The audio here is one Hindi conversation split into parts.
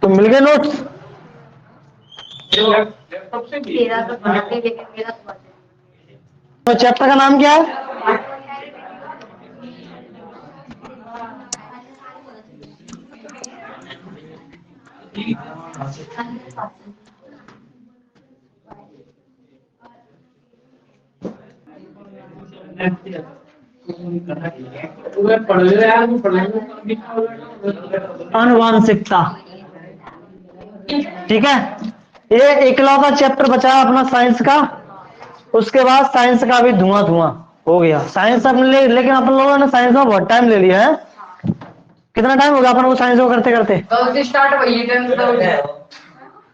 तो मिल गए नोट्स? तो चैप्टर का नाम क्या है? आनुवांशिकता। ठीक है, ये इकलौता चैप्टर बचा अपना साइंस का। उसके बाद साइंस का भी धुआं धुआं हो गया। साइंस अपने लेकिन अपन लोगों ने साइंस में बहुत टाइम ले लिया है। कितना टाइम हो गया अपन को साइंस को करते करते? स्टार्ट हुई।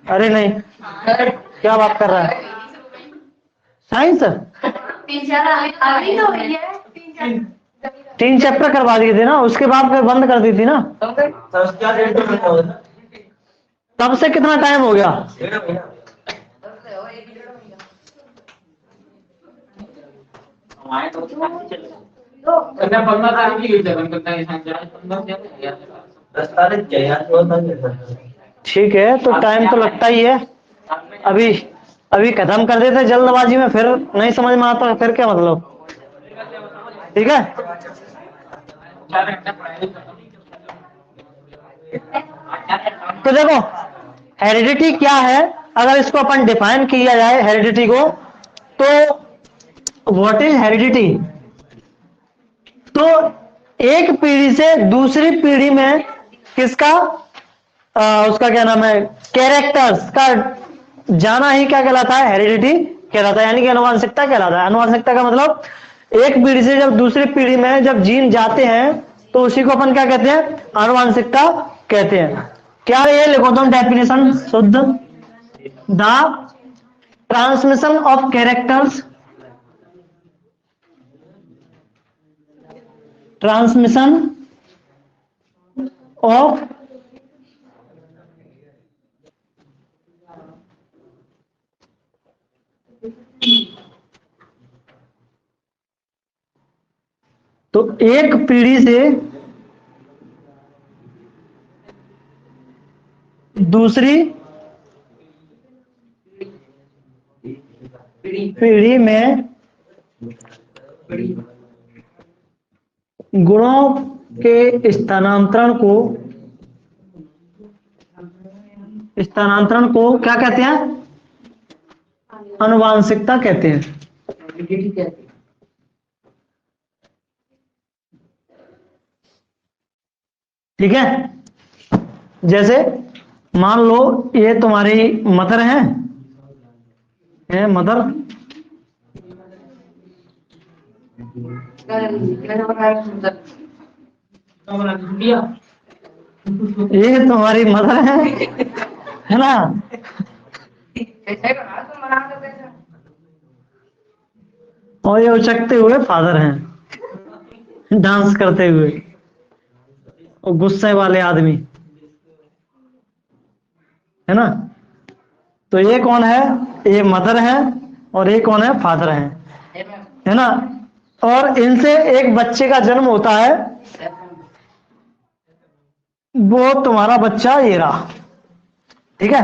अरे नहीं, क्या बात कर रहा है? साइंस 3 चैप्टर करवा दिए थे ना, उसके बाद फिर बंद कर दी थी ना। तब से कितना टाइम हो गया? ठीक है, तो टाइम तो लगता ही है। अभी अभी खत्म कर देते जल्दबाजी में, फिर नहीं समझ में आता फिर क्या मतलब? ठीक है, तो देखो हेरिडिटी क्या है। अगर इसको अपन डिफाइन किया जाए हेरिडिटी को, तो व्हाट इज हेरिडिटी? तो एक पीढ़ी से दूसरी पीढ़ी में किसका उसका क्या नाम है, कैरेक्टर्स का जाना ही क्या कहलाता है? हेरिडिटी कहलाता है, यानी कि आनुवंशिकता कहलाता है। आनुवंशिकता का मतलब एक पीढ़ी से जब दूसरी पीढ़ी में जब जीन जाते हैं तो उसी को अपन क्या कहते हैं? आनुवंशिकता कहते हैं। क्या ये लिखो तुम डेफिनेशन शुद्ध? The transmission of characters, transmission of तो एक पीढ़ी से दूसरी पीढ़ी में गुणों के स्थानांतरण को क्या कहते हैं? आनुवांशिकता कहते हैं। ठीक है, जैसे मान लो ये तुम्हारी मदर है, मदर, ये तुम्हारी मदर है ना? और ये उचकते हुए फादर हैं, डांस करते हुए, और गुस्से वाले आदमी, है ना? तो ये कौन है? ये मदर है, और ये कौन है? फादर है ना? और इनसे एक बच्चे का जन्म होता है, वो तुम्हारा बच्चा ये रहा। ठीक है,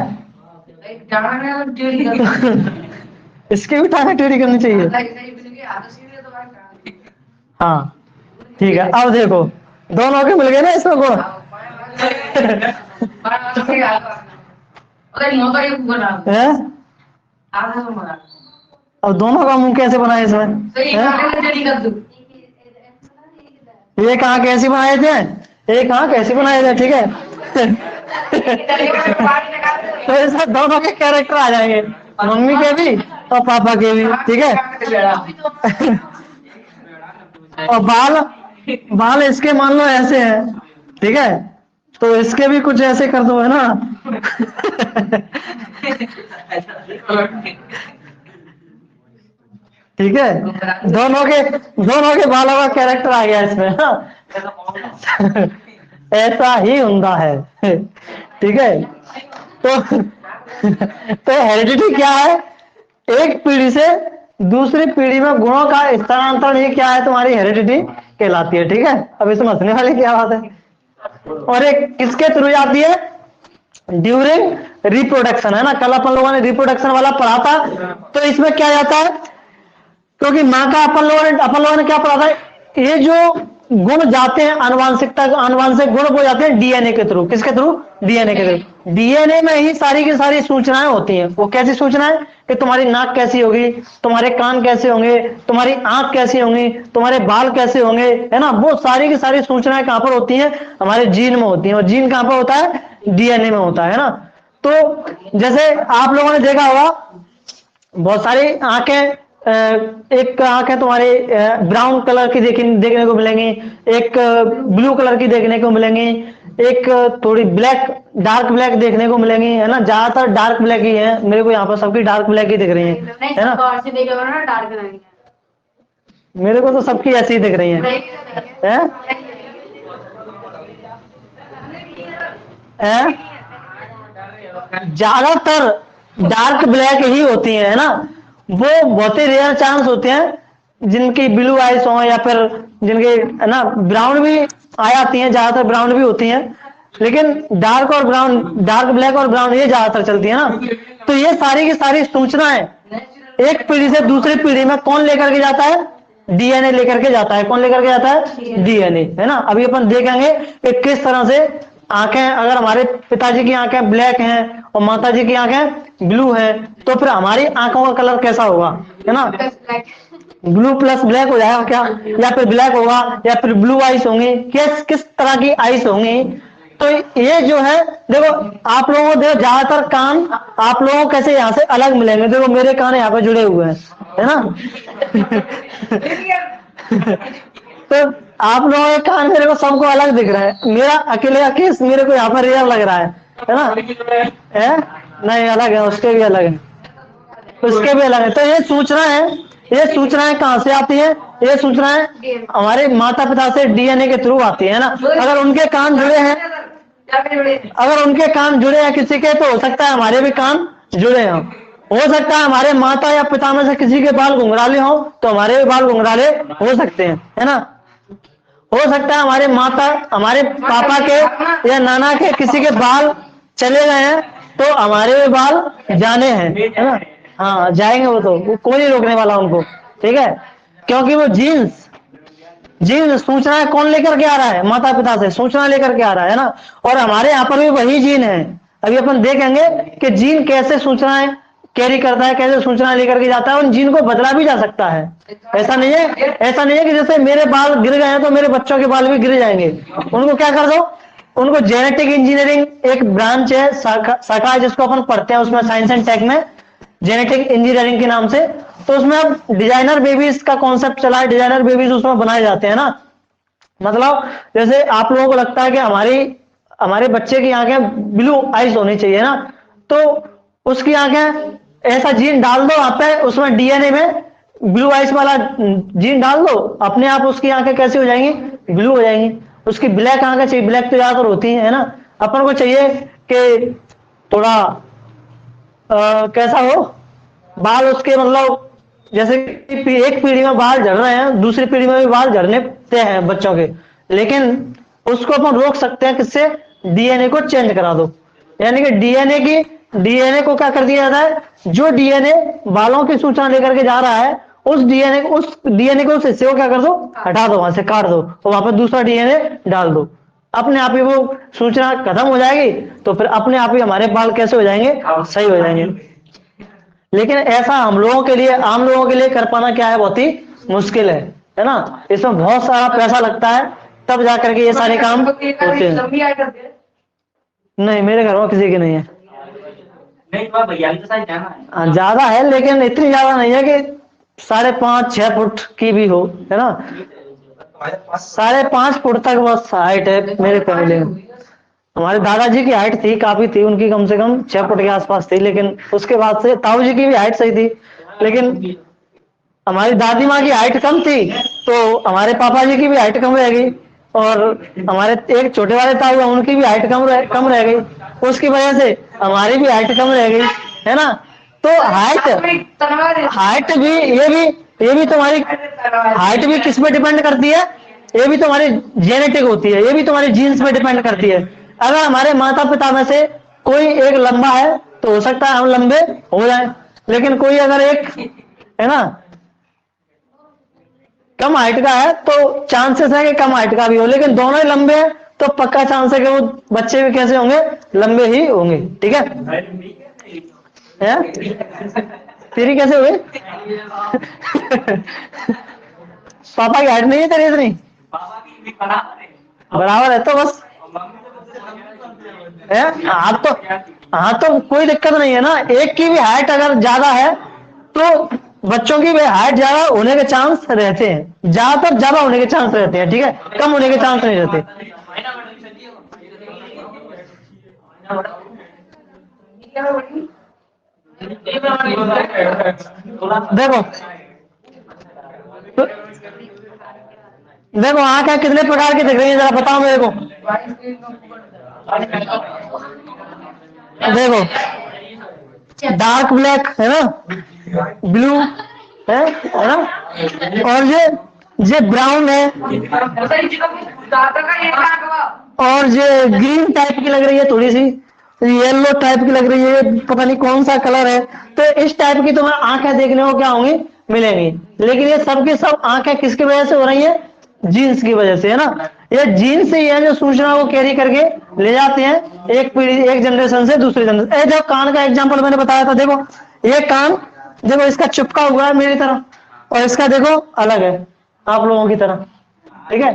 इसके भी टांगे टेढ़ी करनी चाहिए। हाँ ठीक है, अब देखो दोनों के मिल गए ना इसमें गुण। हैं? अब दोनों का मुंह कैसे बनाए इसमें? ये कहाँ कैसे बनाए थे? ये कहाँ कैसे बनाए थे? ठीक है, तो इसमें दोनों के कैरेक्टर आ जाएंगे, मम्मी के भी और पापा के भी। ठीक है, और बाल इसके मान लो ऐसे हैं, ठीक है, तो इसके भी कुछ ऐसे कर दो, है ना? ठीक है, दोनों के बालों का कैरेक्टर आ गया इसमें, हाँ? ऐसा ही ਹੁੰਦਾ है। ठीक है, तो हेरिडिटी क्या है? एक पीढ़ी से दूसरी पीढ़ी में गुणों का स्थानांतरण, ये क्या है? तुम्हारी हेरिडिटी कहलाती है। ठीक है, अब इसमें हंसने वाली क्या बात है? और एक किसके थ्रू जाती है? ड्यूरिंग रिप्रोडक्शन, है ना। कल अपन लोगों ने रिप्रोडक्शन वाला पढ़ा था। तो इसमें क्या जाता है, क्योंकि माँ का अपन लोगों ने क्या पढ़ा था, ये जो गुण जाते हैं आनुवांशिकता, आनुवांशिक गुण वो जाते हैं डीएनए के थ्रू। किसके थ्रू? डीएनए के थ्रू। डीएनए में ही सारी की सारी सूचनाएं होती हैं। वो कैसी सूचनाएं, कि तुम्हारी नाक कैसी होगी, तुम्हारे कान कैसे होंगे, तुम्हारी आंख कैसी होंगी, तुम्हारे बाल कैसे होंगे, है ना। वो सारी की सारी सूचनाएं कहां पर होती हैं? हमारे जीन में होती हैं। और जीन कहां पर होता है? डीएनए में होता है ना। तो जैसे आप लोगों ने देखा होगा, बहुत सारी आंखें, एक आंख है तुम्हारे ब्राउन कलर की देखने को मिलेंगी, एक ब्लू कलर की देखने को मिलेंगी, एक थोड़ी ब्लैक, डार्क ब्लैक देखने को मिलेंगी, है ना। ज्यादातर डार्क ब्लैक ही है, मेरे को यहाँ पर सबकी डार्क ब्लैक ही दिख रही है ना। मेरे को तो सबकी ऐसी ही दिख रही है? ज्यादातर डार्क ब्लैक ही होती है ना। वो बहुत ही रेयर चांस होते हैं जिनकी ब्लू आइज हो, या फिर जिनके, है ना, ब्राउन भी आ जाती हैं, ज्यादातर ब्राउन भी होती हैं। लेकिन डार्क और ब्राउन, डार्क ब्लैक और ब्राउन ये ज्यादातर चलती है ना। तो ये सारी की सारी सूचनाएं एक पीढ़ी से दूसरी पीढ़ी में कौन लेकर के जाता है? डीएनए लेकर के जाता है। कौन लेकर के जाता है? डीएनए, है ना। अभी अपन देखेंगे कि किस तरह से आंखें, अगर हमारे पिताजी की आंखें ब्लैक हैं और माताजी की आंखें ब्लू है, तो फिर हमारी आंखों का कलर कैसा होगा, है ना। ब्लू प्लस ब्लैक हो जाएगा क्या, या फिर ब्लैक होगा, या फिर ब्लू आइस होंगी, किस तरह की आइस होंगी। तो ये जो है, देखो आप लोगों को, देखो ज्यादातर कान आप लोगों को कैसे यहाँ से अलग मिलेंगे। देखो मेरे कान यहाँ पे जुड़े हुए हैं, है ना। तो आप लोगों के कान मेरे को सबको अलग दिख रहा है, मेरा अकेले का केस मेरे को यहाँ पर रियल लग रहा है ना। है नहीं, अलग है, उसके भी अलग है, उसके भी अलग है। तो ये सूचनाएं कहां से आती है? ये सूचनाएं हमारे माता पिता से डीएनए के थ्रू आती है ना। अगर उनके कान जुड़े हैं, अगर उनके कान जुड़े हैं किसी के, तो हो सकता है हमारे भी कान जुड़े हों। हो सकता है हमारे माता या पिता में से किसी के बाल घुंघराले हों, तो हमारे भी बाल घुंघराले हो सकते हैं, है ना। हो सकता है हमारे माता, हमारे पापा के या नाना के किसी के बाल चले गए हैं, तो हमारे भी बाल जाने हैं, है ना। हाँ जाएंगे, वो कोई नहीं रोकने वाला उनको, ठीक है। क्योंकि वो जीन्स सूचना कौन लेकर के आ रहा है? माता पिता से सूचना लेकर के आ रहा है ना। और हमारे यहाँ पर भी वही जीन है। अभी अपन देखेंगे कि जीन कैसे सूचनाएं कैरी करता है, कैसे सूचना लेकर के जाता है। उन जीन को बदला भी जा सकता है। ऐसा नहीं है कि जैसे मेरे बाल गिर गए हैं तो मेरे बच्चों के बाल भी गिर जाएंगे। उनको क्या कर दो, उनको जेनेटिक इंजीनियरिंग एक ब्रांच है, शाखा है, जिसको अपन पढ़ते हैं उसमें साइंस एंड टेक में, जेनेटिक इंजीनियरिंग के नाम से। तो उसमें अब डिजाइनर बेबीज का कॉन्सेप्ट चला है, डिजाइनर बेबीज उसमें बनाए जाते हैं ना। मतलब जैसे आप लोगों को लगता है कि हमारे बच्चे की आंखें ब्लू आइज होनी चाहिए ना, तो उसकी आंखें, ऐसा जीन डाल दो वहां पे, उसमें डीएनए में ब्लू आइज वाला जीन डाल दो, अपने आप उसकी आंखें कैसी हो जाएंगी? ब्लू हो जाएंगी। उसकी ब्लैक आंखें चाहिए, ब्लैक तो ज्यादातर होती है ना। अपन को चाहिए कि थोड़ा कैसा हो बाल उसके, मतलब जैसे एक पीढ़ी में बाल झड़ रहे हैं, दूसरी पीढ़ी में भी बाल झड़ने से हैं बच्चों के, लेकिन उसको अपन रोक सकते हैं किससे? डीएनए को चेंज करा दो। यानी कि डीएनए को क्या कर दिया जाता है? जो डीएनए बालों की सूचना लेकर के जा रहा है, उस डीएनए को उस हिस्से को क्या कर दो? हटा दो, वहां से काट दो, और वहां पर दूसरा डीएनए डाल दो। अपने आप ही वो सूचना खत्म हो जाएगी, तो फिर अपने आप ही हमारे बाल कैसे हो जाएंगे? सही हो जाएंगे। लेकिन ऐसा हम लोगों के लिए, आम लोगों के लिए कर पाना क्या है? बहुत ही मुश्किल है ना। इसमें बहुत सारा पैसा लगता है, तब जाकर के ये सारे काम होते हैं। नहीं, मेरे घर में किसी की नहीं है। ज्यादा है, लेकिन इतनी ज्यादा नहीं है कि 5.5-6 फुट की भी हो, है ना। 5.5 फुट तक बस हाइट है मेरे फैमिली में। हमारे दादाजी की हाइट थी, काफी थी उनकी, कम से कम 6 फुट के आसपास थी। लेकिन उसके बाद से ताऊ जी की भी हाइट सही थी, लेकिन हमारी दादी माँ की हाइट कम थी, तो हमारे पापा जी की भी हाइट कम रह गई। और हमारे एक छोटे वाले ताऊ हैं, उनकी भी हाइट कम रह गई। उसकी वजह से हमारी भी हाइट कम रह गई, है ना। तो हाइट भी, ये भी तुम्हारी हाइट भी किस पे डिपेंड करती है? ये भी तुम्हारी जेनेटिक होती है, ये भी तुम्हारी जीन्स पे डिपेंड करती है। अगर हमारे माता पिता में से कोई एक लंबा है तो हो सकता है हम लंबे हो जाए, लेकिन कोई अगर एक है ना कम हाइट का है तो चांसेस है कि कम हाइट का भी हो, लेकिन दोनों ही लंबे हैं तो पक्का चांस है कि वो बच्चे भी कैसे होंगे, लंबे ही होंगे। ठीक है, तेरी कैसे हुए? पापा की हाइट नहीं है तेरी इतनी? बराबर है तो बस है। हाँ तो कोई दिक्कत नहीं है ना, एक की भी हाइट अगर ज्यादा है तो बच्चों की भी हाइट ज्यादा होने के चांस रहते हैं, ज्यादातर ज्यादा होने के चांस रहते हैं। ठीक है, कम होने के चांस नहीं रहते। देखो देखो आंखें कितने प्रकार की दिख रही है, जरा बताओ मेरे को। देखो डार्क ब्लैक है ना, ब्लू है ना, और ये ब्राउन है, और ये ग्रीन टाइप की लग रही है, थोड़ी सी येलो टाइप की लग रही है, पता नहीं कौन सा कलर है। तो इस टाइप की तुम्हें आंखें देखने को क्या होंगी, मिलेंगी। लेकिन ये सब की सब आंखें किसकी वजह से हो रही है, जीन्स की वजह से, है ना। ये जीन्स ही है जो सूचना को कैरी करके ले जाते हैं एक पीढ़ी, एक जनरेशन से दूसरी जनरेशन। जब कान का एग्जांपल मैंने बताया था, देखो ये कान देखो इसका चिपका हुआ है मेरी तरह, और इसका देखो अलग है आप लोगों की तरह। ठीक है,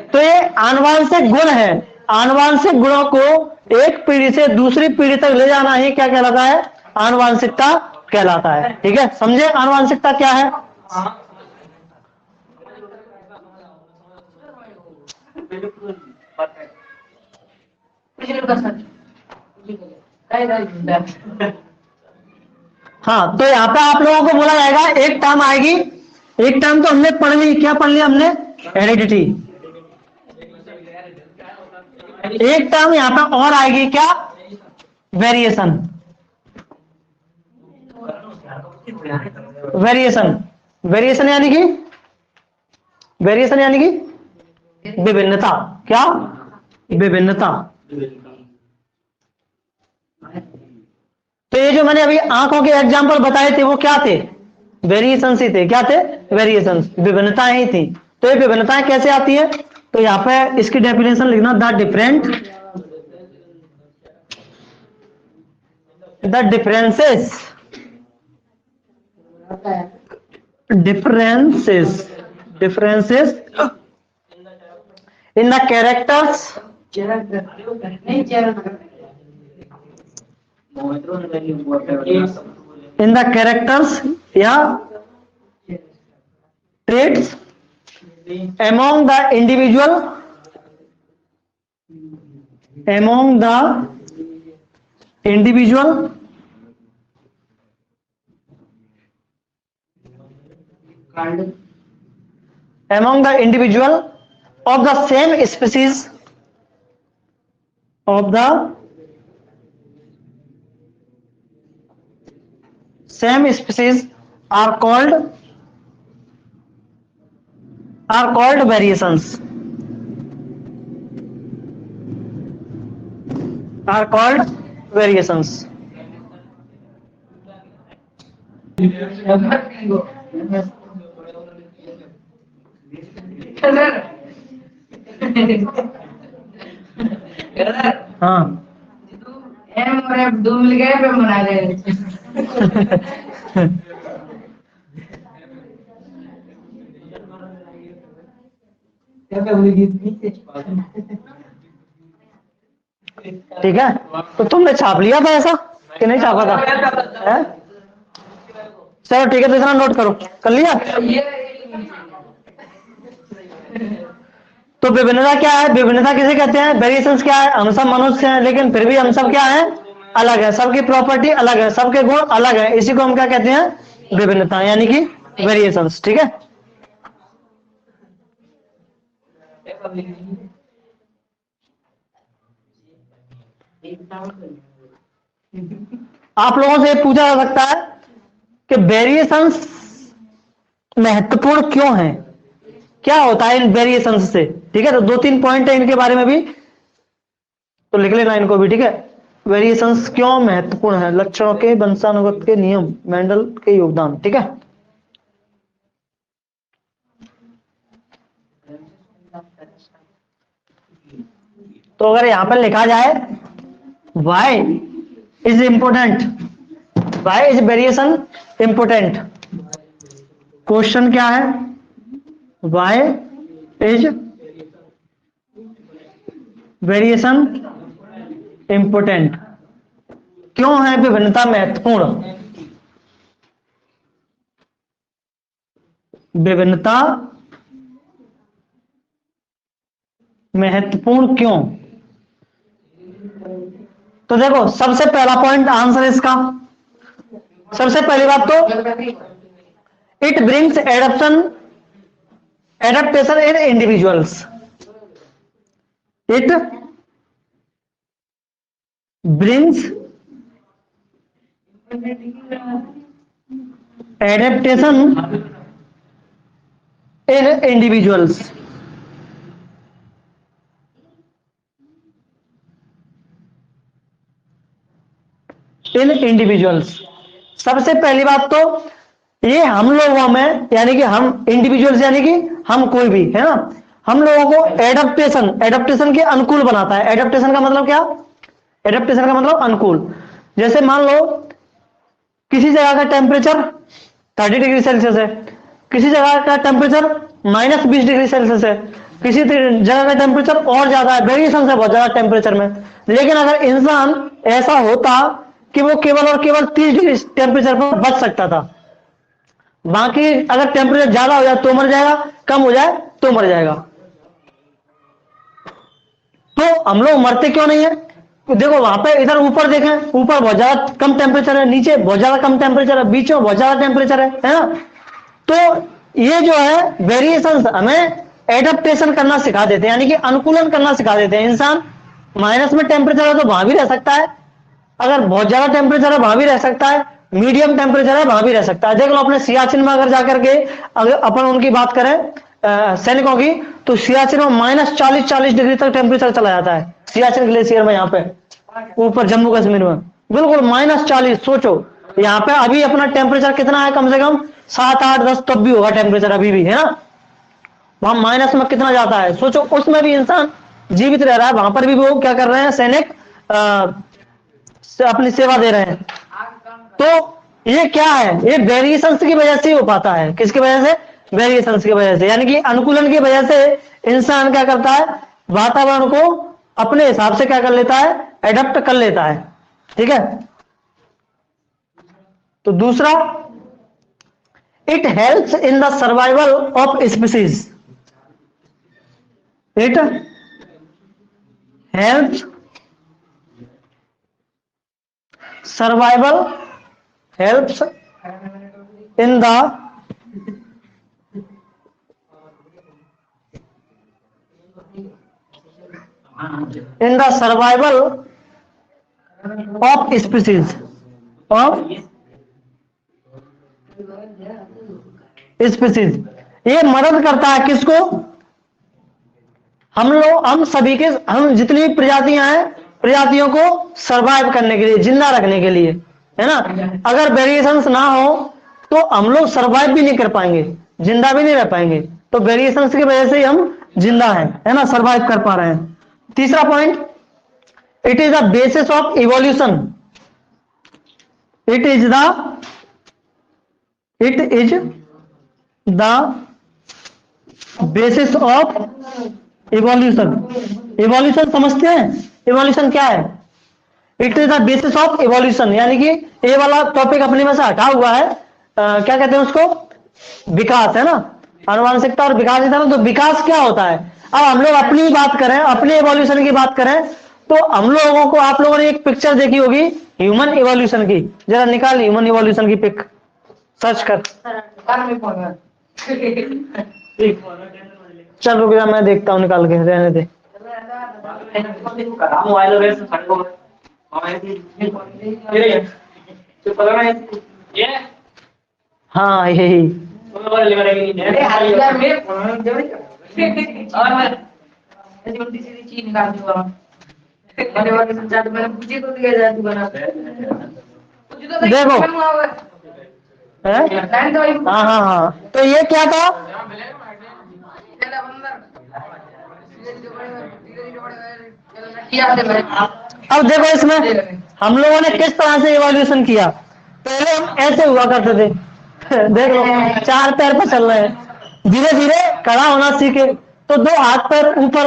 तो ये आनुवांशिक गुण है। आनुवांशिक गुणों को एक पीढ़ी से दूसरी पीढ़ी तक ले जाना ही क्या कहलाता है, आनुवांशिकता कहलाता है। ठीक है, समझे आनुवांशिकता क्या है। हाँ, तो यहाँ पे आप लोगों को बोला जाएगा, एक टर्म आएगी, एक टर्म तो हमने पढ़ ली, क्या पढ़ लिया हमने, हेरिडिटी। एक टर्म यहाँ पे और आएगी, क्या, वेरिएशन। वेरिएशन वेरिएशन यानी कि वेरिएशन यानी कि विभिन्नता। क्या, विभिन्नता। तो ये जो मैंने अभी आंखों के एग्जांपल बताए थे वो क्या थे, वेरिएशन ही थे। क्या थे, वेरिएशन, विभिन्नताएं ही थी। तो ये विभिन्नताएं कैसे आती है, तो यहाँ पे इसकी डेफिनेशन लिखना, the differences in the characters या traits among the individual of the same species are called variations. हाँ एम और एफ दो मिल गए पे बना रहे। ठीक है, तो तुमने छाप लिया था ऐसा कि नहीं छापा था, है? चलो ठीक है, तो इतना नोट करो, कर लिया। तो विभिन्नता क्या है, विभिन्नता किसे कहते हैं, वेरिएशंस क्या है, हम सब मनुष्य हैं लेकिन फिर भी हम सब क्या है, अलग है, सबकी प्रॉपर्टी अलग है, सबके गुण अलग है, इसी को हम क्या कहते हैं, विभिन्नता, यानी कि वेरिएशंस। ठीक है, आप लोगों से पूछा जा सकता है कि वेरिएशंस महत्वपूर्ण क्यों है। क्या होता है इन वेरिएशन से, ठीक है। तो 2-3 पॉइंट है इनके बारे में भी, तो लिख लेना इनको भी, ठीक है। वेरिएशंस क्यों महत्वपूर्ण है, लक्षणों के वंशानुगत के नियम, मेंडल के योगदान, ठीक है। तो अगर यहां पर लिखा जाए why is important, why is variation important, question क्या है, वाई इज वेरिएशन इंपोर्टेंट, क्यों है विभिन्नता महत्वपूर्ण, विभिन्नता महत्वपूर्ण क्यों। तो देखो सबसे पहला पॉइंट आंसर इसका, सबसे पहली बात तो it brings adaptation in individuals, it brings adaptation in individuals, in individuals. सबसे पहली बात तो ये हम लोगों में, यानी कि हम इंडिविजुअल्स यानी कि हम कोई भी है ना, हम लोगों को एडेप्टेशन के अनुकूल बनाता है। एडेप्टेशन का मतलब क्या, एडेप्टेशन का मतलब अनुकूल। जैसे मान लो किसी जगह का टेम्परेचर 30 डिग्री सेल्सियस है, किसी जगह का टेम्परेचर -20 डिग्री सेल्सियस है, किसी जगह का टेम्परेचर और ज्यादा है, वेरिएशन है बहुत ज्यादा टेम्परेचर में। लेकिन अगर इंसान ऐसा होता कि वो केवल और केवल 30 डिग्री टेम्परेचर पर बच सकता था, बाकी अगर टेम्परेचर ज्यादा हो जाए तो मर जाएगा, कम हो जाए तो मर जाएगा। तो हम लोग मरते क्यों नहीं है, तो देखो वहां पे इधर ऊपर देखें, ऊपर बहुत ज्यादा कम टेम्परेचर है, नीचे बहुत ज्यादा कम टेम्परेचर है, बीच में बहुत ज्यादा टेम्परेचर है ना। तो ये जो है वेरिएशन हमें एडेप्टेशन करना सिखा देते हैं, यानी कि अनुकूलन करना सिखा देते हैं। इंसान माइनस में टेम्परेचर है तो वहां भी रह सकता है, अगर बहुत ज्यादा टेम्परेचर है वहां भी रह सकता है, मीडियम टेम्परेचर है वहां भी रह सकता है। देख लो अपने सियाचिन में अगर जाकर के अगर अपन उनकी बात करें सैनिकों की, तो सियाचिन में -40 डिग्री तक टेम्परेचर चला जाता है, सियाचिन ग्लेशियर में, यहाँ पे ऊपर जम्मू कश्मीर में बिल्कुल -40। सोचो यहाँ पे अभी अपना टेम्परेचर कितना है, कम से कम 7, 8, 10 तब भी होगा टेम्परेचर अभी भी, है ना। वहां माइनस में कितना जाता है, सोचो उसमें भी इंसान जीवित रह रहा है, वहां पर भी वो क्या कर रहे हैं, सैनिक अपनी सेवा दे रहे हैं। तो ये क्या है, ये वेरिएशंस की वजह से हो पाता है, किसकी वजह से, वेरिएशंस की वजह से, यानी कि अनुकूलन की वजह से इंसान क्या करता है, वातावरण को अपने हिसाब से क्या कर लेता है, एडप्ट कर लेता है, ठीक है। तो दूसरा, it helps in the survival of species, it helps survival, helps in the survival of species, of species. ये मदद करता है किसको, हम लोग, हम सभी के, हम जितनी भी प्रजातियां हैं, प्रजातियों को सरवाइव करने के लिए, जिंदा रखने के लिए, है ना। अगर वेरिएशंस ना हो तो हम लोग सरवाइव भी नहीं कर पाएंगे, जिंदा भी नहीं रह पाएंगे। तो वेरिएशंस की वजह से ही हम जिंदा हैं, है ना, सरवाइव कर पा रहे हैं। तीसरा point, it is the basis of evolution, it is the basis of evolution. Evolution समझते हैं, इवोल्यूशन क्या है, it is the basis of evolution, यानी कि ये वाला टॉपिक अपने में से हटा हुआ है, क्या कहते हैं उसको, विकास, है ना, आनुवांशिकता और विकास। तो विकास क्या होता है, अब हम लोग अपनी बात करें, अपने इवोल्यूशन की बात करें, तो हम लोगों को, आप लोगों ने एक पिक्चर देखी होगी ह्यूमन इवोल्यूशन की, जरा निकाल ह्यूमन इवोल्यूशन की पिक, सर्च कर। चल रुक जा, मैं देखता हूँ निकाल के, रहने दे। हाँ यही, अरे हाल में फोन जरूरी और मैं ऐसी उल्टी सीधी चीज निकाल दूंगा मैंने वाले संचार मैंने पूछी तो दिया जाए तू बना देखो है हाँ हाँ हाँ, तो ये क्या था? अब देखो इसमें हम लोगों ने किस तरह से इवोल्यूशन किया। पहले हम ऐसे हुआ करते थे देख लो, 4 पैर पर चल रहे हैं, धीरे धीरे खड़ा होना सीखे तो 2 हाथ पैर ऊपर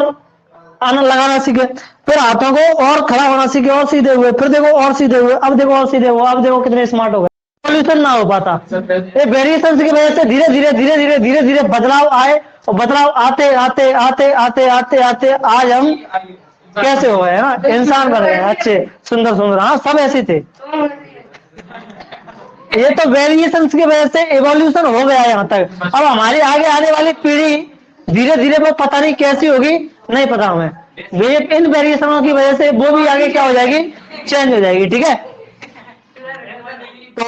आना लगाना सीखे, फिर हाथों को और खड़ा होना सीखे और सीधे हुए, फिर देखो और सीधे हुए, अब देखो और सीधे हुए, अब देखो कितने स्मार्ट हो गए। इवोल्यूशन ना हो पाता, ये वेरिएशन की वजह से धीरे धीरे धीरे धीरे धीरे धीरे बदलाव आए, और बदलाव आते आते आते आते आते आते आज हम कैसे हो गए, हाँ इंसान बन गए, अच्छे सुंदर सुंदर, हाँ सब ऐसे थे। ये तो वेरिएशन की वजह से इवोल्यूशन हो गया यहाँ तक। अब हमारी आगे आने वाली पीढ़ी धीरे धीरे वो पता नहीं कैसी होगी, नहीं पता हमें, इन वेरिएशनों की वजह से वो भी आगे क्या हो जाएगी, चेंज हो जाएगी। ठीक है, तो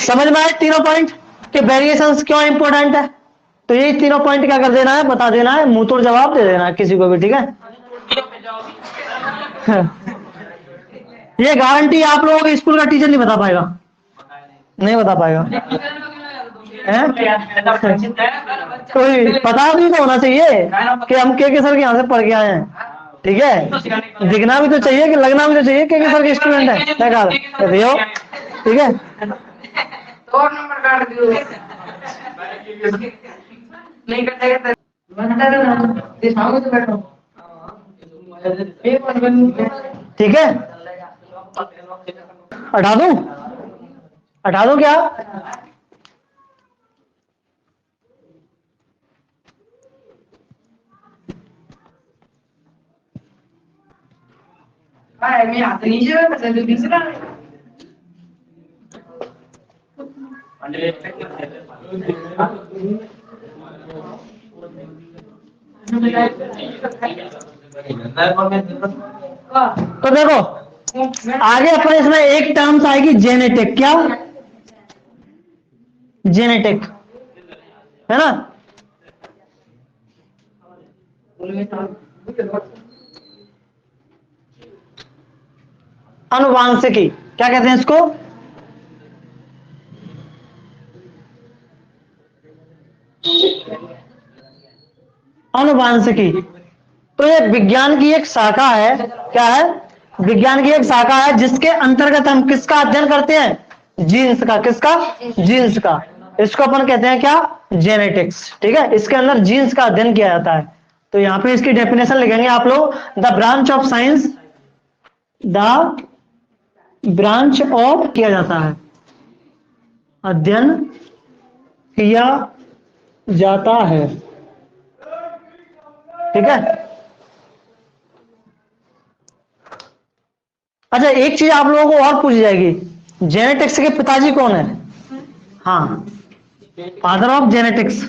समझ में आए तीनों पॉइंट कि वेरिएशंस क्यों इंपॉर्टेंट है। तो ये तीनों पॉइंट क्या कर देना है, बता देना है, मुंह तोड़ जवाब दे देना है किसी को भी। ठीक है, ये गारंटी आप लोगों को स्कूल का टीचर नहीं बता पाएगा, नहीं बता पाएगा कोई पता भी तो होना चाहिए कि हम के सर के यहाँ से पढ़ के आए हैं। ठीक है, दिखना भी तो चाहिए कि लगना भी तो चाहिए के सर के स्टूडेंट है, क्या कहा भैया। ठीक है, और नंबर काट दियो नहीं करता बनता है ना ये सामने तो बैठो ठीक है, हटा दूं, हटा दूं क्या? मैं हाथ नीचे बस तो दूसरा तो देखो आगे अपने इसमें एक टर्म्स आएगी जेनेटिक, क्या जेनेटिक है ना, अनुवांशिकी क्या कहते हैं इसको, अनुवांशिकी। तो ये विज्ञान की एक शाखा है, क्या है, विज्ञान की एक शाखा है जिसके अंतर्गत हम किसका अध्ययन करते हैं, जीन्स का, किसका, जीन्स का। इसको अपन कहते हैं क्या, जेनेटिक्स। ठीक है, इसके अंदर जीन्स का अध्ययन किया जाता है। तो यहाँ पे इसकी डेफिनेशन लिखेंगे आप लोग, the branch of science, the branch of किया जाता है, अध्ययन किया जाता है। ठीक है, अच्छा एक चीज आप लोगों को और पूछी जाएगी, जेनेटिक्स के पिताजी कौन है, हाँ father of genetics,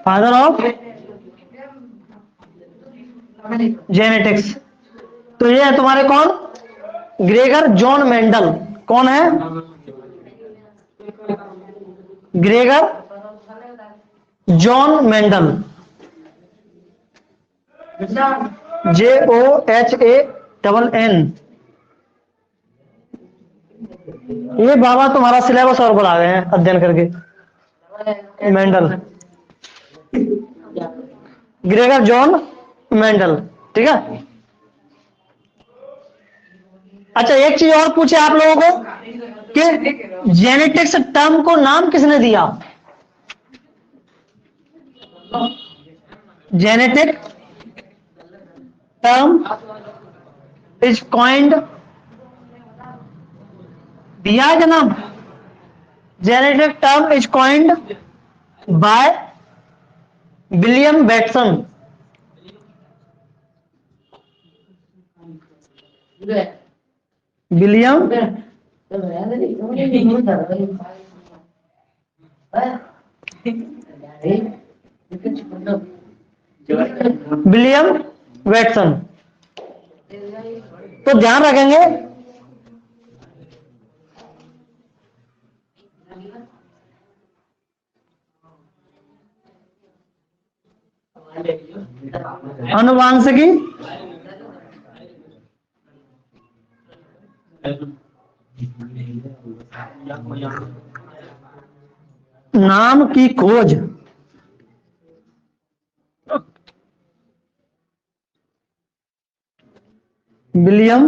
father of genetics. तो ये है तुम्हारे कौन, ग्रेगर जॉन मेंडल। कौन है, ग्रेगर जॉन मेंडल, JOHANN। ये बाबा तुम्हारा सिलेबस और बढ़ा गए हैं अध्ययन करके, मेंडल, ग्रेगर जॉन मेंडल। ठीक है, अच्छा एक चीज और पूछे आप लोगों को कि जेनेटिक्स टर्म को नाम किसने दिया, जेनेटिक टर्म इज कॉइंड, दिया है क्या नाम, genetic term is coined by William Bateson. William William Bateson. तो ध्यान रखेंगे अनुवांशिकी नाम की खोज विलियम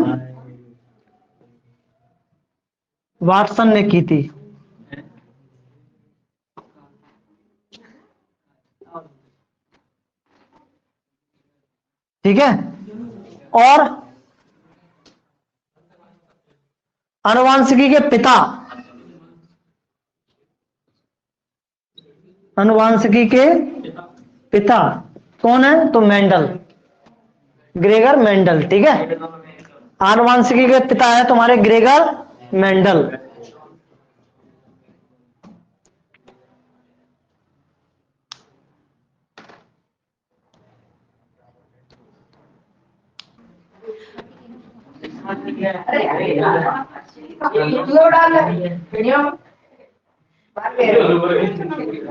वाटसन ने की थी। ठीक है, और अनुवांशिकी के पिता, अनुवांशिकी के पिता कौन है? तो मेंडल, ग्रेगर मेंडल। ठीक है, आनुवांशिकी के पिता है तुम्हारे ग्रेगर मेंडल।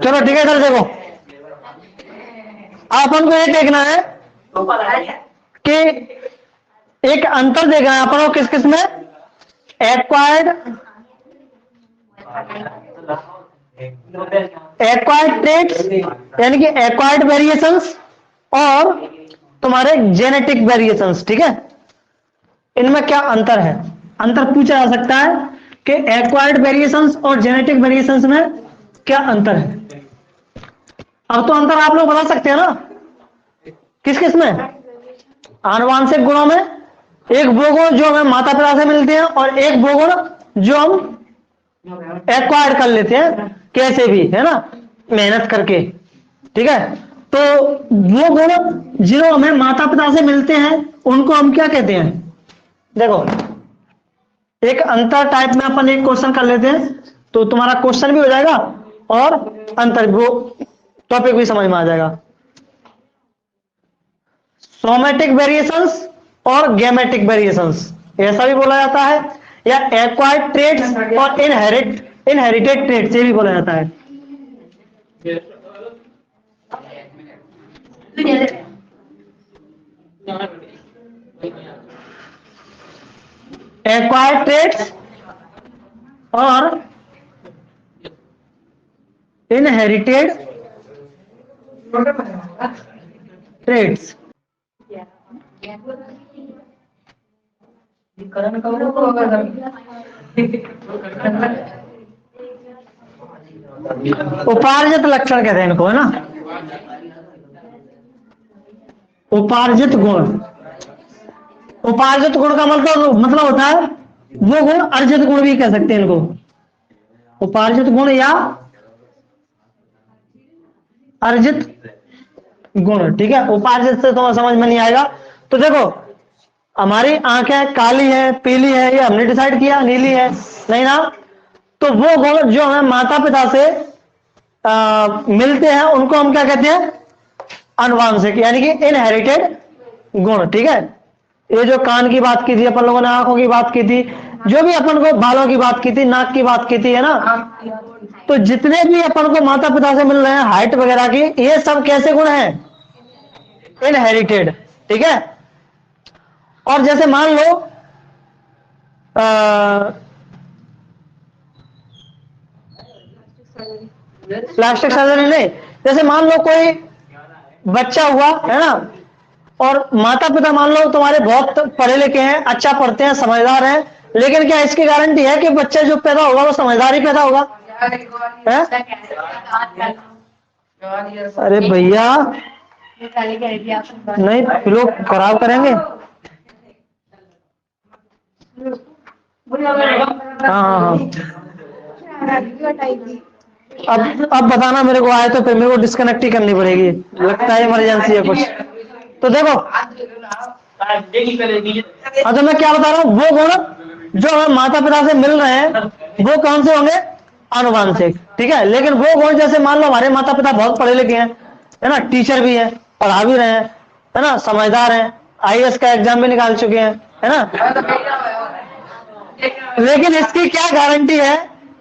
चलो ठीक है, इधर देखो, अपन को ये देखना है कि एक अंतर देखना है अपन को किस किस में, एक्वायर्ड ट्रेट्स यानी कि एक्वायर्ड वेरिएशंस और तुम्हारे जेनेटिक वेरिएशंस। ठीक है, इनमें क्या अंतर है? अंतर पूछा जा सकता है कि एक्वायर्ड वेरिएशंस और जेनेटिक वेरिएशंस में क्या अंतर है। अब तो अंतर आप लोग बता सकते हैं ना, किस किस में? आनुवांशिक गुणों में, एक वो गुण जो हमें माता पिता से मिलते हैं और एक वो गुण जो हम एक्वायर्ड कर लेते हैं कैसे भी, है ना, मेहनत करके। ठीक है, तो वो गुण जो हमें माता पिता से मिलते हैं उनको हम क्या कहते हैं? देखो, एक अंतर टाइप में अपन एक क्वेश्चन कर लेते हैं तो तुम्हारा क्वेश्चन भी हो जाएगा और अंतर वो टॉपिक भी समझ में आ जाएगा। सोमेटिक वेरिएशंस और गैमेटिक वेरिएशंस ऐसा भी बोला जाता है, या एक्वायर्ड ट्रेट्स और इनहेरिटेड ट्रेट्स ये भी बोला जाता है। एक्वायर्ड ट्रेट्स और इनहेरिटेड ट्रेट्स। उपार्जित लक्षण कहते हैं इनको, है ना, उपार्जित गुण। उपार्जित गुण का मतलब होता है वो गुण, अर्जित गुण भी कह सकते हैं इनको, उपार्जित गुण या अर्जित गुण। ठीक है, उपार्जित से तुम्हें समझ में नहीं आएगा तो देखो, हमारी आंखें काली है, पीली है, ये हमने डिसाइड किया, नीली है नहीं ना, तो वो गुण जो हमें माता पिता से मिलते हैं उनको हम क्या कहते हैं? अनुवांशिक यानी कि इनहेरिटेड गुण। ठीक है, ये जो कान की बात की थी अपन लोगों ने, आंखों की बात की थी, जो भी अपन को बालों की बात की थी, नाक की बात की थी, है ना, तो जितने भी अपन को माता पिता से मिल रहे हैं हाइट वगैरह की, ये सब कैसे गुण हैं? इनहेरिटेड। ठीक है, और जैसे मान लो प्लास्टिक सर्जरी नहीं, जैसे मान लो कोई बच्चा हुआ, है ना, और माता पिता मान लो तुम्हारे बहुत पढ़े लिखे हैं, अच्छा पढ़ते हैं, समझदार हैं, लेकिन क्या इसकी गारंटी है कि बच्चा जो पैदा होगा वो समझदार ही पैदा होगा? है? अरे भैया नहीं, लोग खराब करेंगे। हाँ, अब बताना मेरे को आए तो फिर मेरे को डिस्कनेक्ट ही करनी पड़ेगी, लगता है इमरजेंसी है कुछ। तो देखो, तो मैं क्या बता रहा हूँ, वो गुण जो हमें माता पिता से मिल रहे हैं वो कौन से होंगे? आनुवांशिक। ठीक है, लेकिन वो गुण जैसे मान लो हमारे माता पिता बहुत पढ़े लिखे हैं, है ना, टीचर भी है, पढ़ा भी रहे हैं, है ना, समझदार हैं, आईएएस का एग्जाम भी निकाल चुके हैं, है ना, लेकिन इसकी क्या गारंटी है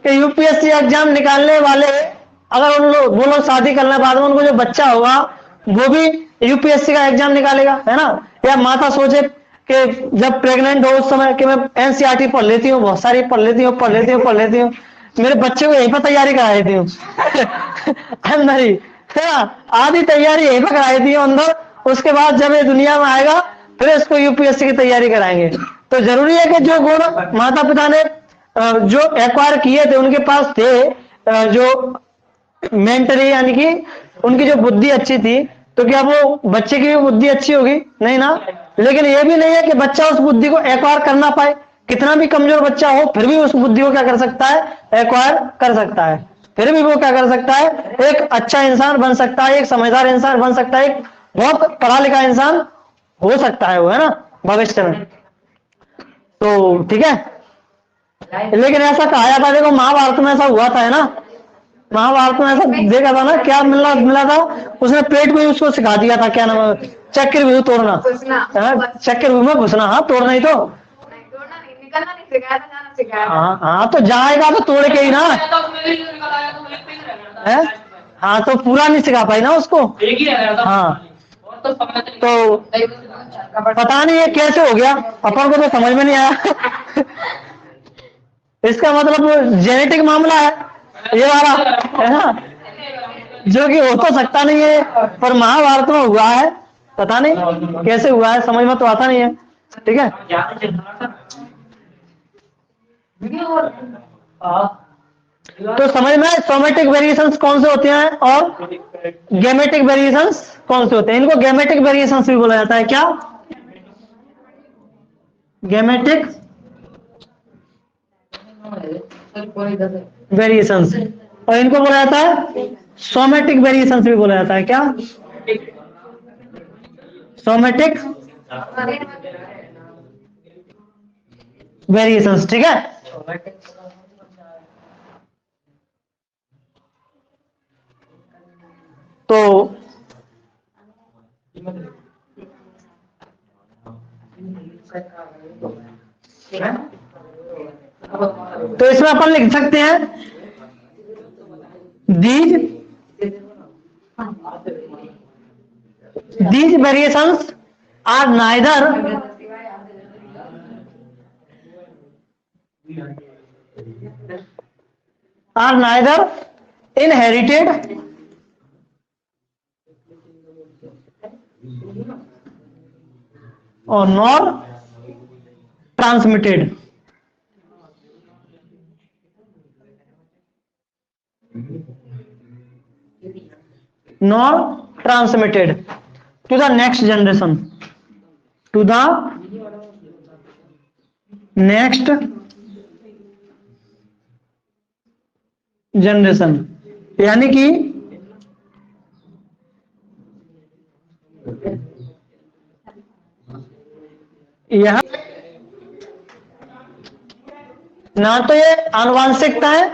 कि यूपीएससी एग्जाम निकालने वाले अगर वो लोग शादी करने के बाद में उनको जो बच्चा होगा वो भी यूपीएससी का एग्जाम निकालेगा, है ना। या माता सोचे कि जब प्रेग्नेंट हो उस समय कि मैं एनसीईआरटी पढ़ लेती हूँ, बहुत सारी पढ़ लेती हूँ, मेरे बच्चे को यहीं पर तैयारी करा देती हूँ अंदर ही, है ना। आधी तैयारी यहीं पर करा देती हूँ अंदर, उसके बाद जब ये दुनिया में आएगा फिर इसको यूपीएससी की तैयारी कराएंगे। तो जरूरी है कि जो गुण माता पिता ने जो एक्वायर किए थे, उनके पास थे, जो मेंटली यानी कि उनकी जो बुद्धि अच्छी थी, तो क्या वो बच्चे की भी बुद्धि अच्छी होगी? नहीं ना। लेकिन ये भी नहीं है कि बच्चा उस बुद्धि को एक्वायर कर ना पाए। कितना भी कमजोर बच्चा हो फिर भी उस बुद्धि को क्या कर सकता है? एक्वायर कर सकता है। फिर भी वो क्या कर सकता है? एक अच्छा इंसान बन सकता है, एक समझदार इंसान बन सकता है, एक बहुत पढ़ा लिखा इंसान हो सकता है वो, है ना, भविष्य में। तो ठीक है। लेकिन ऐसा कहा जाता है, देखो महाभारत में ऐसा हुआ था, है ना। महाभारत में ऐसा देखा था ना, क्या मिला था, उसने पेट में उसको सिखा दिया था, क्या नाम है, चक्रव्यूह तोड़ना, चक्रव्यूह में घुसना, हाँ तोड़ना ही तो, निकलना नहीं सिखाया था, जाना सिखाया था। हाँ तो जाएगा तो तोड़ के ही ना, है। हाँ तो पूरा नहीं सिखा पाई ना उसको, हाँ। तो पता नहीं ये कैसे हो गया, अपन को तो समझ में नहीं आया इसका मतलब जेनेटिक मामला है ये वाला, है ना, जो कि हो तो सकता नहीं है, पर महाभारत में हुआ है। पता नहीं कैसे हुआ है, समझ में तो आता नहीं है। ठीक है। तो समझ में सोमेटिक वेरिएशंस कौन से होते हैं और गेमेटिक वेरिएशंस कौन से होते हैं? इनको गेमेटिक वेरिएशंस भी बोला जाता है। क्या? गेमेटिक वेरिएशंस, और इनको बोला जाता है सोमेटिक वेरिएशंस भी बोला जाता है। क्या? Somatic variations. ठीक है। तो इसमें अपन लिख सकते हैं these variations are neither inherited or nor transmitted. Nor transmitted to the next generation. To the next generation. यानी कि यह ना तो ये आनुवांशिकता है,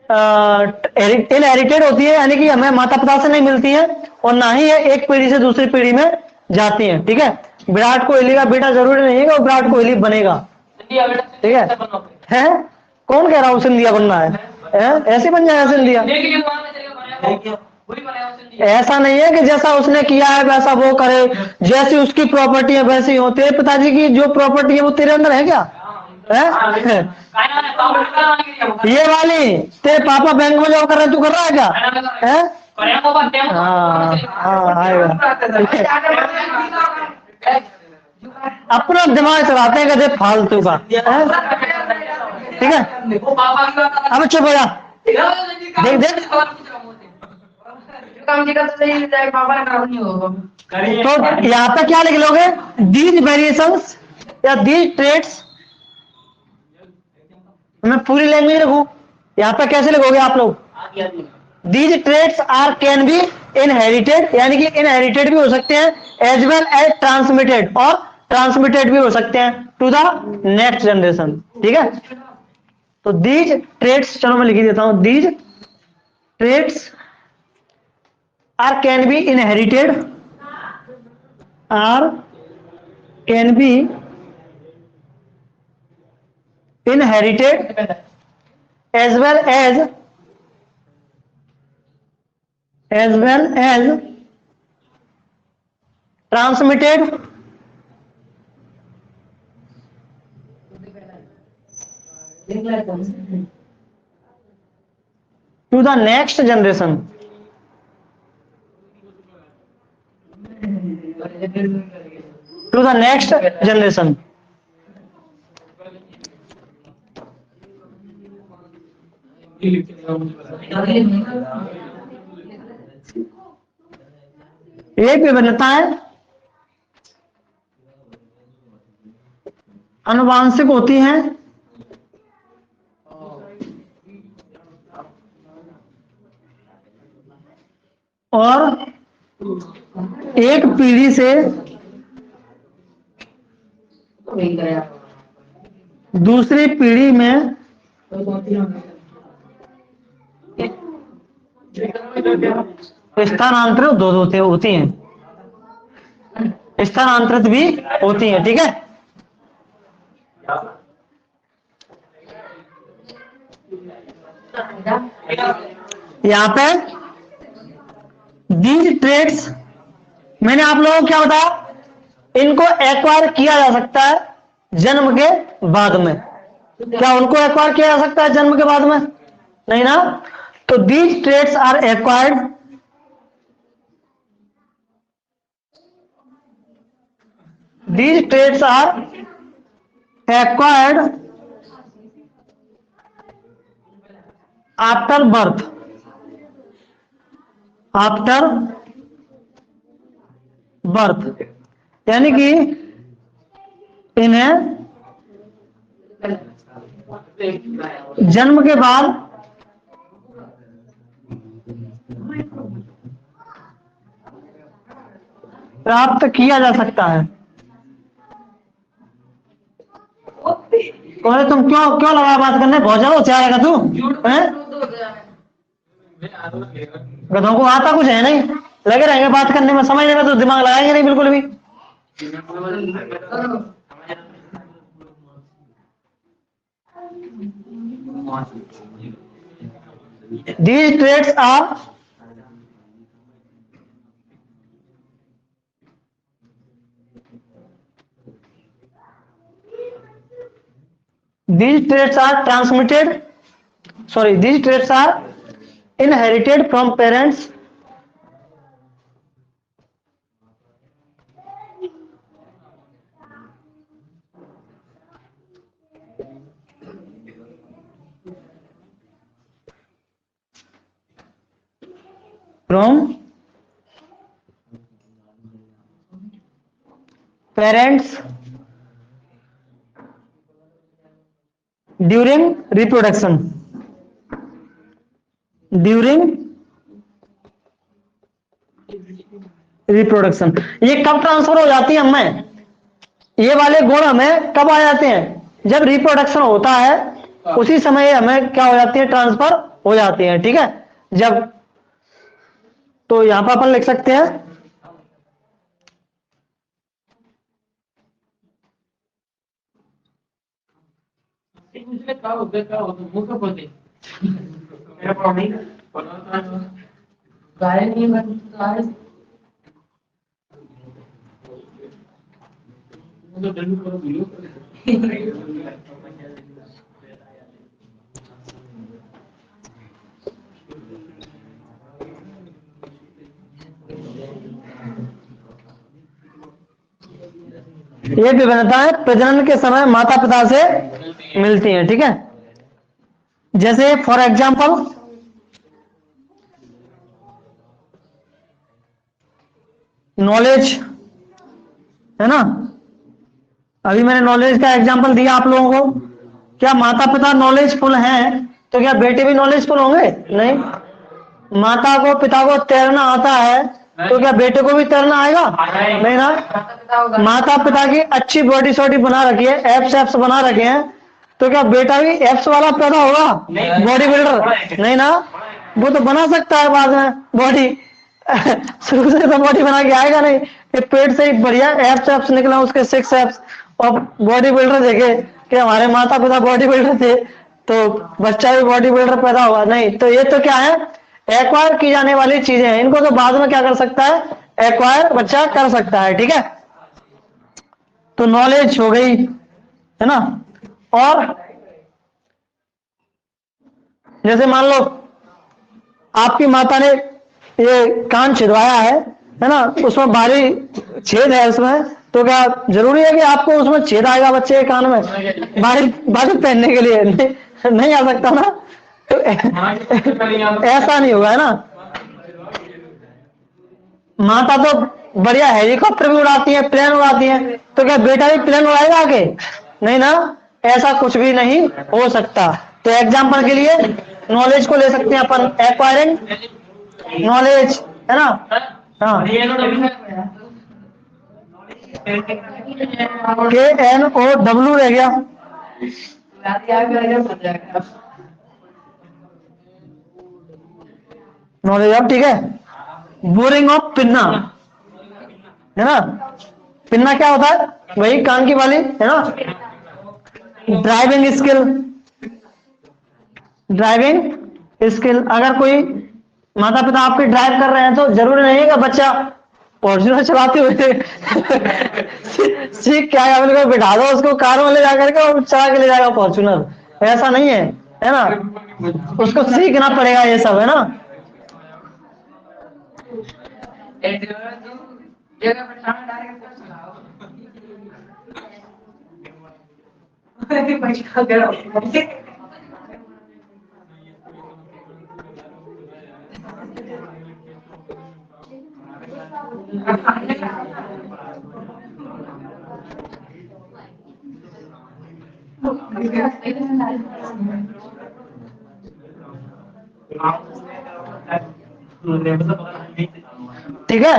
इनहेरिटेड होती है, यानी कि हमें माता पिता से नहीं मिलती है, और ना ही ये एक पीढ़ी से दूसरी पीढ़ी में जाती है। ठीक है। विराट कोहली का बेटा जरूरी नहीं है कि वो विराट कोहली बनेगा। ठीक है। कौन कह रहा हूँ सिंधिया बनना है? ऐसे बन जाएगा सिंधिया? ऐसा नहीं है कि जैसा उसने किया है वैसा वो करे, जैसी उसकी प्रॉपर्टी है वैसी हो। तेरे पिताजी की जो प्रॉपर्टी है वो तेरे अंदर है क्या? है? ये वाली तेरे पापा बैंक में जॉब कर रहे, तू कर रहा है क्या? है? हाँ आएगा। अपना दिमाग चलाते हैं कदे फालतू का, ठीक है। अब चुप हो जा, देख देख। तो यहाँ पे क्या लिख लोगे? दीज वेरिएशंस या दीज ट्रेट्स, मैं पूरी लैंग्वेज लिखूं? यहाँ पे कैसे लिखोगे आप लोग? These traits are can be inherited, यानी कि इनहेरिटेड भी हो सकते हैं, एज वेल एज ट्रांसमिटेड, और ट्रांसमिटेड भी हो सकते हैं टू द नेक्स्ट जनरेशन। ठीक है। तो दीज ट्रेट्स, चलो मैं लिख देता हूं, these traits are can be inherited, are can be inherited as well as as well as transmitted to the next generation. To the next generation. ये विभिन्नताएं आनुवांशिक होती हैं और एक पीढ़ी से दूसरी पीढ़ी में स्थानांतरित होती हैं, स्थानांतरित भी होती हैं। ठीक है, यहाँ पे दीज ट्रेड्स मैंने आप लोगों को क्या बताया, इनको एक्वायर किया जा सकता है जन्म के बाद में। क्या उनको एक्वायर किया जा सकता है जन्म के बाद में? नहीं ना। तो these traits are acquired after birth, यानी कि इन्हें जन्म के बाद प्राप्त किया जा सकता है। कौन तुम क्यों लगा बात करने? बहुत ज्यादा होशियार है तू हैं? गधों को आता कुछ है नहीं, लगे रहेंगे बात करने में, समझने में तो दिमाग लगाएंगे नहीं बिल्कुल भी। These traits are inherited from parents during reproduction। ये कब ट्रांसफर हो जाती है हमें? ये वाले गुण हमें कब आ जाते हैं? जब रिप्रोडक्शन होता है उसी समय हमें क्या हो जाती है? ट्रांसफर हो जाती है। ठीक है, जब तो यहां पर अपन लिख सकते हैं ये विभिन्नताएं प्रजनन के समय माता पिता से मिलती हैं। ठीक है, जैसे फॉर एग्जाम्पल नॉलेज है ना। अभी मैंने नॉलेज का एग्जाम्पल दिया आप लोगों को। क्या माता पिता नॉलेजफुल हैं तो क्या बेटे भी नॉलेजफुल होंगे? नहीं। माता को पिता को तैरना आता है तो क्या बेटे को भी तैरना आएगा? नहीं ना। माता पिता की अच्छी बॉडी शॉडी बना रखी है, एप्स एप्स बना रखे हैं, तो क्या बेटा भी एप्स वाला पैदा होगा? Body builder? नहीं ना। वो तो बना सकता है बाद में बॉडी, शुरू से तो बॉडी बना के आएगा नहीं। ये पेट से ही बढ़िया एप्स एप्स निकला, उसके 6 एप्स, और बॉडी बिल्डर देखे कि हमारे माता पिता बॉडी बिल्डर थे तो बच्चा भी बॉडी बिल्डर पैदा होगा? नहीं। तो ये तो क्या है, एक्वायर की जाने वाली चीजें हैं, इनको तो बाद में क्या कर सकता है, एक्वायर बच्चा कर सकता है, ठीक है। तो नॉलेज हो गई, है ना। और जैसे मान लो आपकी माता ने ये कान छिदवाया है ना, उसमें भारी छेद है उसमें, तो क्या जरूरी है कि आपको उसमें छेद आएगा बच्चे के कान में बाहर बाहर पहनने के लिए? नहीं आ सकता ना, तो ऐसा नहीं होगा, है ना। माता तो बढ़िया हेलीकॉप्टर भी उड़ाती है, प्लेन उड़ाती है, तो क्या बेटा भी प्लेन उड़ाएगा आगे? नहीं ना, ऐसा कुछ भी नहीं हो सकता। तो एग्जाम्पल के लिए नॉलेज को ले सकते हैं अपन, एक्वायरिंग नॉलेज, है ना। हाँ, KNOW रह गया, नॉलेज अब, ठीक है। बोरिंग ऑफ पिन्ना, है ना। पिन्ना क्या होता है, वही कान की वाली, है ना। ड्राइविंग स्किल, ड्राइविंग स्किल, अगर कोई माता पिता आपके ड्राइव कर रहे हैं तो जरूरी नहीं है कि बच्चा फॉर्च्यूनर चलाते हुए सीख क्या है, बिल्कुल बिठा दो उसको कार में ले जाकर के और चला के ले जाएगा फॉर्च्यूनर, ऐसा नहीं है ना। उसको सीखना पड़ेगा ये सब, है ना। जगह पर सामने डायरेक्ट कर चलाओ। बच्चा करो। ठीक है।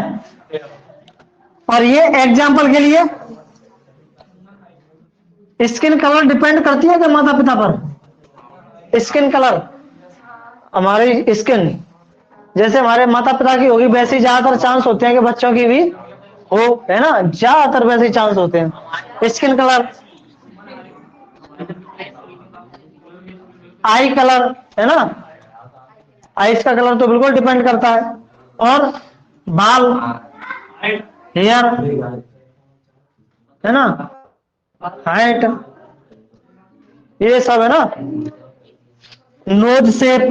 और ये एग्जाम्पल के लिए स्किन कलर डिपेंड करती है क्या माता पिता पर? स्किन कलर, हमारी स्किन जैसे हमारे माता पिता की होगी वैसे ही ज्यादातर चांस होते हैं कि बच्चों की भी हो, है ना, ज्यादातर वैसे ही चांस होते हैं। स्किन कलर, आई कलर, है ना, आईज का कलर तो बिल्कुल डिपेंड करता है। और बाल, हेयर, है ना, हाइट, ये सब, है ना। Knows shape,